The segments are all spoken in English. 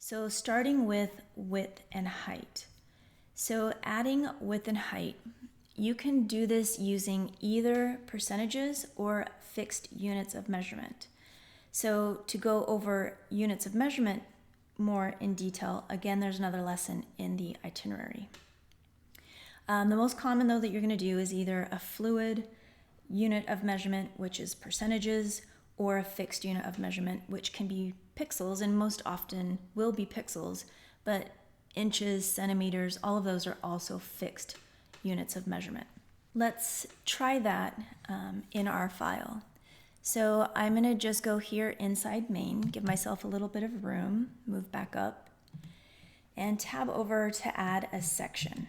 So starting with width and height. So adding width and height, you can do this using either percentages or fixed units of measurement. So to go over units of measurement more in detail, again, there's another lesson in the itinerary. The most common though that you're going to do is either a fluid unit of measurement, which is percentages, or a fixed unit of measurement, which can be pixels, and most often will be pixels, but inches, centimeters, all of those are also fixed units of measurement. Let's try that in our file. So I'm going to just go here inside main, give myself a little bit of room, move back up, and tab over to add a section.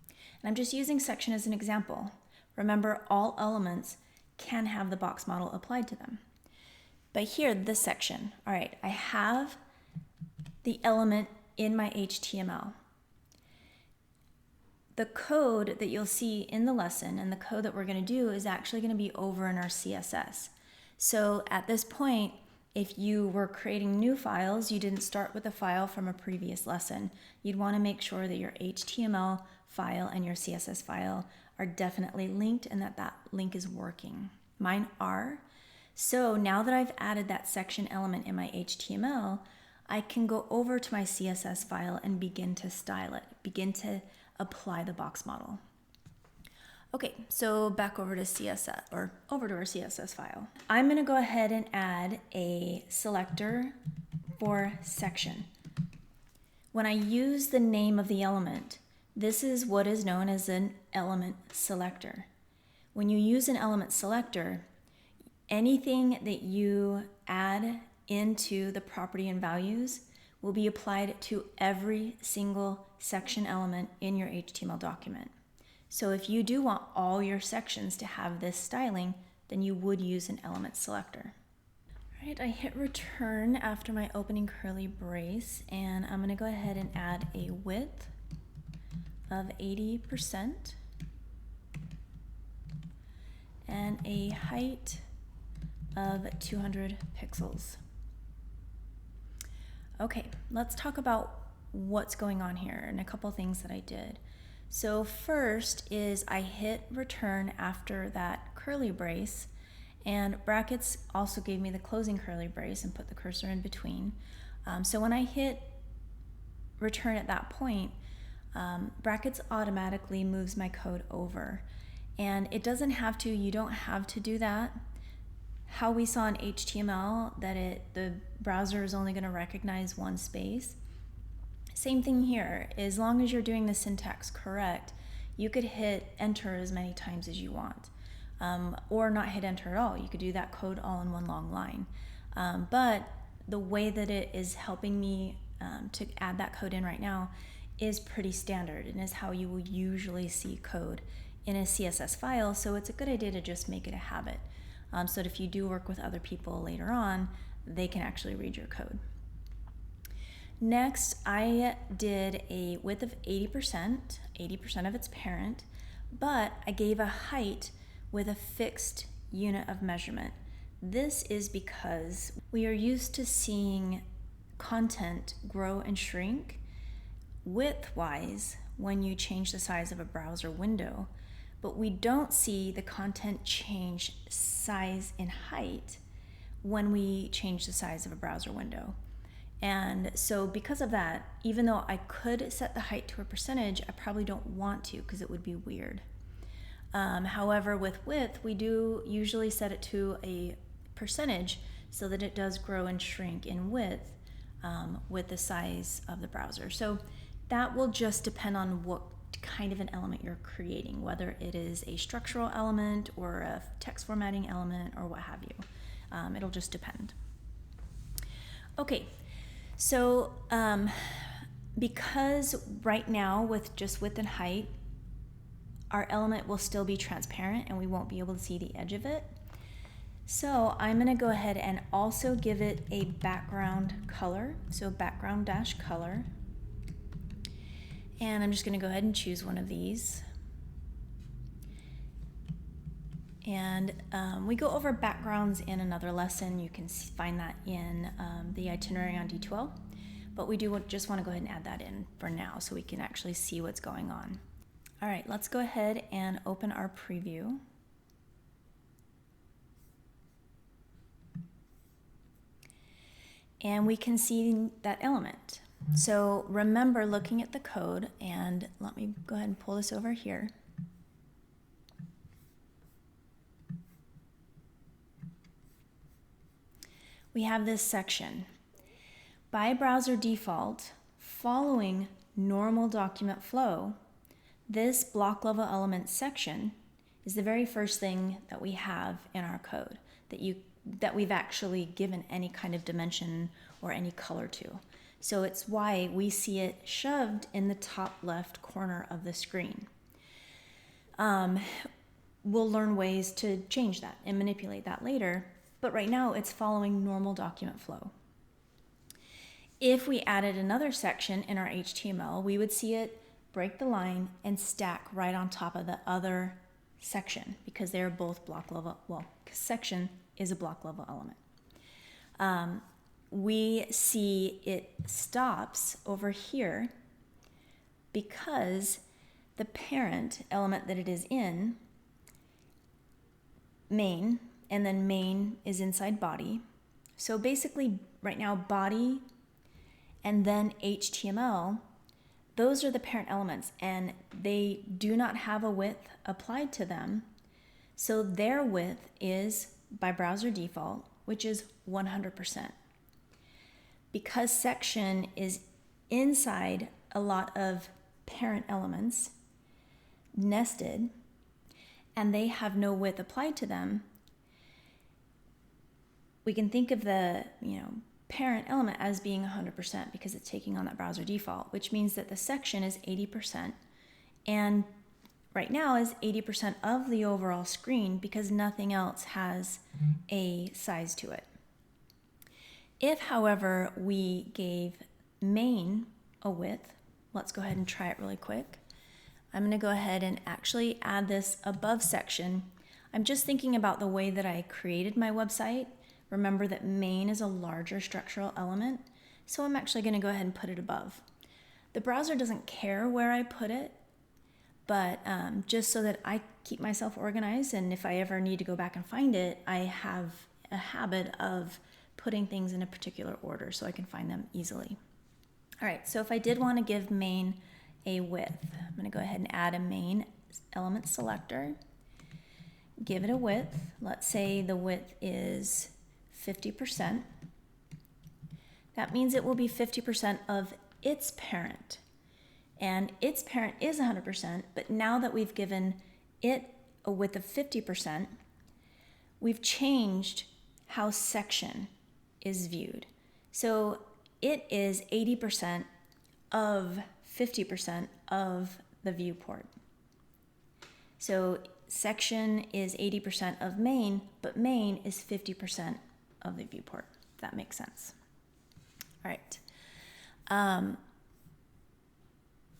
And I'm just using section as an example. Remember, all elements can have the box model applied to them. But here, this section, all right, I have the element in my HTML. The code that you'll see in the lesson and the code that we're going to do is actually going to be over in our CSS. So at this point, if you were creating new files, you didn't start with a file from a previous lesson. You'd want to make sure that your HTML file and your CSS file are definitely linked and that that link is working. Mine are. So now that I've added that section element in my HTML, I can go over to my CSS file and begin to style it, begin to apply the box model. Okay, so back over to CSS, or over to our CSS file. I'm going to go ahead and add a selector for section. When I use the name of the element, this is what is known as an element selector. When you use an element selector, anything that you add into the property and values will be applied to every single section element in your HTML document. So if you do want all your sections to have this styling, then you would use an element selector. All right, I hit return after my opening curly brace, and I'm going to go ahead and add a width of 80% and a height of 200 pixels. Okay, let's talk about what's going on here and a couple things that I did. So first is I hit return after that curly brace, and brackets also gave me the closing curly brace and put the cursor in between. So when I hit return at that point, brackets automatically moves my code over. And it doesn't have to, you don't have to do that. How we saw in HTML that the browser is only going to recognize one space. Same thing here. As long as you're doing the syntax correct, you could hit enter as many times as you want, or not hit enter at all. You could do that code all in one long line. But the way that it is helping me to add that code in right now is pretty standard and is how you will usually see code in a CSS file. So it's a good idea to just make it a habit. So that if you do work with other people later on, they can actually read your code. Next, I did a width of 80% of its parent, but I gave a height with a fixed unit of measurement. This is because we are used to seeing content grow and shrink width-wise when you change the size of a browser window. But we don't see the content change size and height when we change the size of a browser window. And so because of that, even though I could set the height to a percentage, I probably don't want to because it would be weird. However, with width, we do usually set it to a percentage so that it does grow and shrink in width with the size of the browser. So that will just depend on what kind of an element you're creating, whether it is a structural element or a text formatting element or what have you. It'll just depend. Okay, so because right now with just width and height, our element will still be transparent and we won't be able to see the edge of it. So I'm going to go ahead and also give it a background color, so background dash color. And I'm just going to go ahead and choose one of these. And we go over backgrounds in another lesson. You can find that in the itinerary on D12. But we do just want to go ahead and add that in for now so we can actually see what's going on. All right, let's go ahead and open our preview. And we can see that element. So remember looking at the code, and let me go ahead and pull this over here. We have this section. By browser default, following normal document flow, this block level element section is the very first thing that we have in our code that we've actually given any kind of dimension or any color to. So it's why we see it shoved in the top left corner of the screen. We'll learn ways to change that and manipulate that later, but right now it's following normal document flow. If we added another section in our HTML, we would see it break the line and stack right on top of the other section because they're both block level. Well, section is a block level element. We see it stops over here because the parent element that it is in, main, and then main is inside body. So basically right now body and then HTML, those are the parent elements, and they do not have a width applied to them. So their width is by browser default, which is 100%. Because section is inside a lot of parent elements nested, and they have no width applied to them, we can think of the parent element as being 100% because it's taking on that browser default, which means that the section is 80%, and right now is 80% of the overall screen because nothing else has a size to it. If, however, we gave main a width, let's go ahead and try it really quick. I'm going to go ahead and actually add this above section. I'm just thinking about the way that I created my website. Remember that main is a larger structural element, so I'm actually going to go ahead and put it above. The browser doesn't care where I put it, but just so that I keep myself organized, and if I ever need to go back and find it, I have a habit of putting things in a particular order so I can find them easily. All right, so if I did want to give main a width, I'm going to go ahead and add a main element selector, give it a width. Let's say the width is 50%. That means it will be 50% of its parent. And its parent is 100%, but now that we've given it a width of 50%, we've changed how section is viewed. So it is 80% of 50% of the viewport. So section is 80% of main, but main is 50% of the viewport, if that makes sense. All right.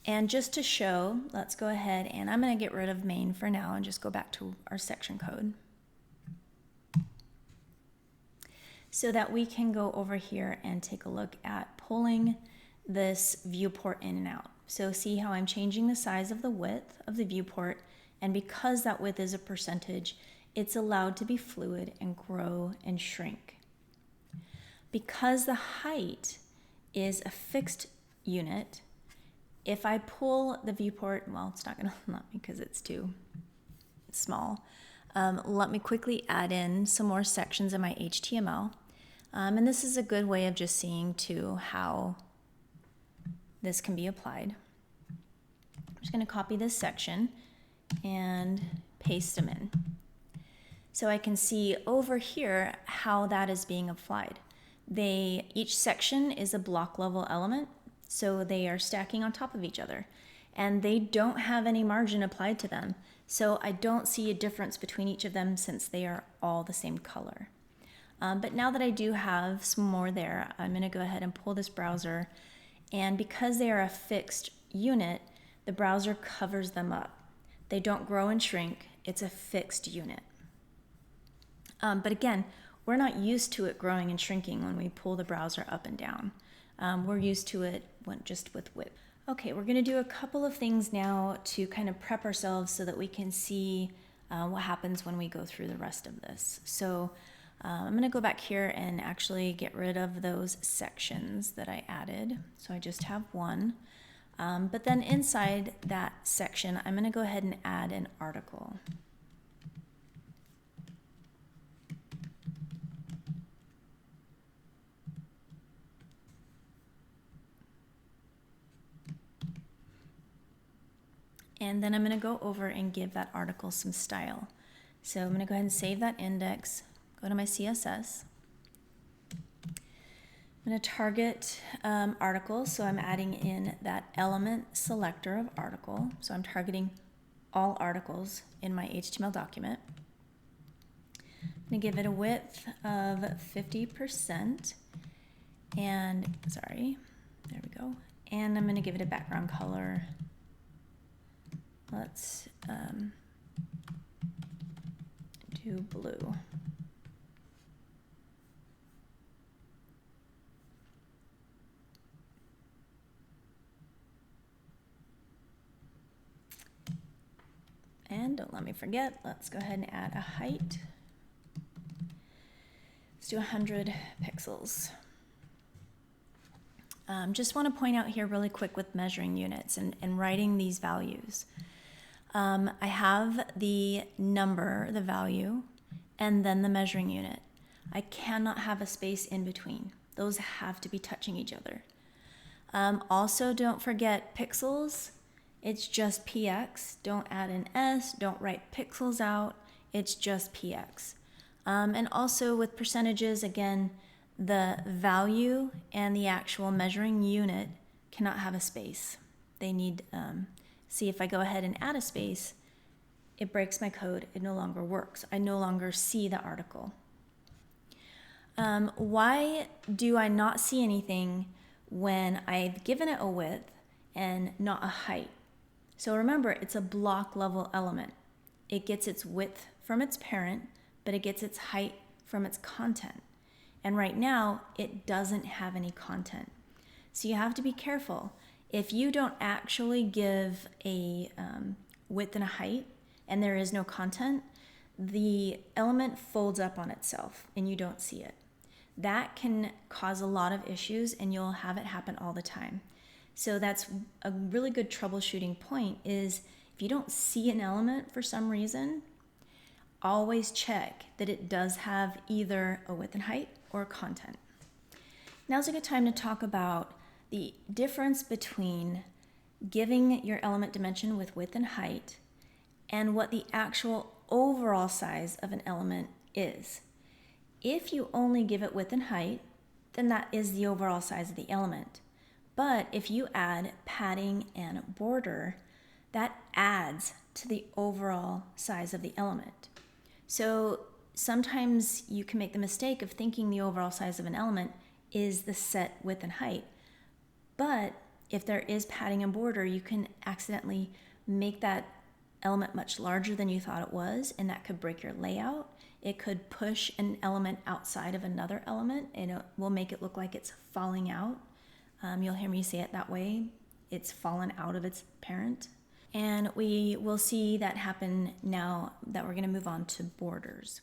And just to show, let's go ahead and I'm going to get rid of main for now and just go back to our section code so that we can go over here and take a look at pulling this viewport in and out. So see how I'm changing the size of the width of the viewport, and because that width is a percentage, it's allowed to be fluid and grow and shrink. Because the height is a fixed unit, if I pull the viewport, well, it's not going to let me because it's too small. Let me quickly add in some more sections in my HTML. And this is a good way of just seeing too how this can be applied. I'm just going to copy this section and paste them in. So I can see over here how that is being applied. Each section is a block level element, so they are stacking on top of each other, and they don't have any margin applied to them. So I don't see a difference between each of them since they are all the same color. But now that I do have some more there, I'm going to go ahead and pull this browser, and because they are a fixed unit, the browser covers them up. They don't grow and shrink, it's a fixed unit. But again, we're not used to it growing and shrinking when we pull the browser up and down. We're used to it just with width. Okay, we're going to do a couple of things now to kind of prep ourselves so that we can see what happens when we go through the rest of this. So I'm going to go back here and actually get rid of those sections that I added. So I just have one. But then inside that section, I'm going to go ahead and add an article. And then I'm going to go over and give that article some style. So I'm going to go ahead and save that index, go to my CSS. I'm going to target articles, so I'm adding in that element selector of article. So I'm targeting all articles in my HTML document. I'm going to give it a width of 50%. And, sorry, there we go. And I'm going to give it a background color. Let's do blue. And don't let me forget, let's go ahead and add a height. Let's do 100 pixels. Just want to point out here really quick with measuring units and writing these values. I have the number, the value, and then the measuring unit. I cannot have a space in between. Those have to be touching each other. Also, don't forget pixels. It's just px. Don't add an s. Don't write pixels out. It's just px. And also with percentages, again, the value and the actual measuring unit cannot have a space. They need, see if I go ahead and add a space, it breaks my code. It no longer works. I no longer see the article. Why do I not see anything when I've given it a width and not a height? So remember, it's a block level element. It gets its width from its parent, but it gets its height from its content. And right now, it doesn't have any content. So you have to be careful. If you don't actually give a width and a height, and there is no content, the element folds up on itself and you don't see it. That can cause a lot of issues and you'll have it happen all the time. So that's a really good troubleshooting point is if you don't see an element for some reason, always check that it does have either a width and height or content. Now's a good time to talk about the difference between giving your element dimension with width and height and what the actual overall size of an element is. If you only give it width and height, then that is the overall size of the element. But if you add padding and border, that adds to the overall size of the element. So sometimes you can make the mistake of thinking the overall size of an element is the set width and height. But if there is padding and border, you can accidentally make that element much larger than you thought it was, and that could break your layout. It could push an element outside of another element, and it will make it look like it's falling out. You'll hear me say it that way. It's fallen out of its parent. And we will see that happen now that we're going to move on to borders.